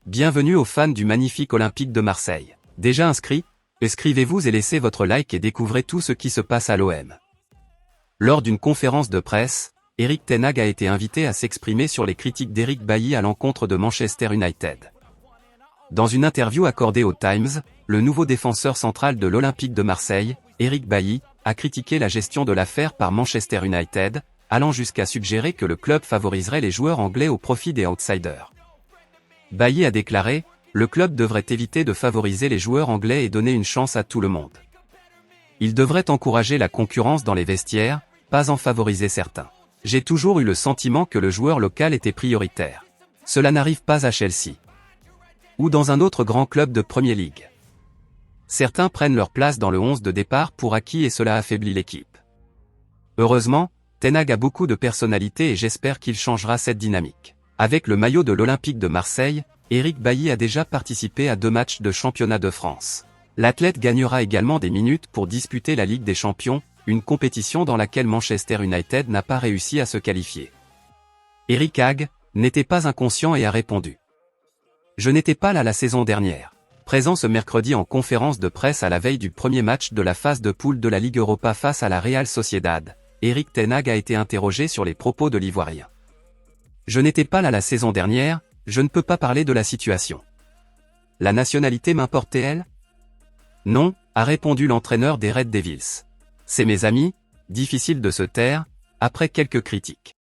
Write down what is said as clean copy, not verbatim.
Bienvenue aux fans du magnifique Olympique de Marseille. Déjà inscrits? Inscrivez-vous et laissez votre like et découvrez tout ce qui se passe à l'OM. Lors d'une conférence de presse, Erik ten Hag a été invité à s'exprimer sur les critiques d'Eric Bailly à l'encontre de Manchester United. Dans une interview accordée au Times, le nouveau défenseur central de l'Olympique de Marseille, Eric Bailly, a critiqué la gestion de l'affaire par Manchester United, allant jusqu'à suggérer que le club favoriserait les joueurs anglais au profit des outsiders. Bailly a déclaré « Le club devrait éviter de favoriser les joueurs anglais et donner une chance à tout le monde. Il devrait encourager la concurrence dans les vestiaires, pas en favoriser certains. J'ai toujours eu le sentiment que le joueur local était prioritaire. Cela n'arrive pas à Chelsea. Ou dans un autre grand club de Premier League. Certains prennent leur place dans le 11 de départ pour acquis et cela affaiblit l'équipe. Heureusement, ten Hag a beaucoup de personnalité et j'espère qu'il changera cette dynamique. » Avec le maillot de l'Olympique de Marseille, Eric Bailly a déjà participé à 2 matchs de championnat de France. L'athlète gagnera également des minutes pour disputer la Ligue des Champions, une compétition dans laquelle Manchester United n'a pas réussi à se qualifier. Eric Hag n'était pas inconscient et a répondu. « Je n'étais pas là la saison dernière. » Présent ce mercredi en conférence de presse à la veille du premier match de la phase de poule de la Ligue Europa face à la Real Sociedad, Erik ten Hag a été interrogé sur les propos de l'Ivoirien. Je n'étais pas là la saison dernière, je ne peux pas parler de la situation. La nationalité m'importait-elle? Non, a répondu l'entraîneur des Red Devils. C'est mes amis, difficile de se taire, après quelques critiques.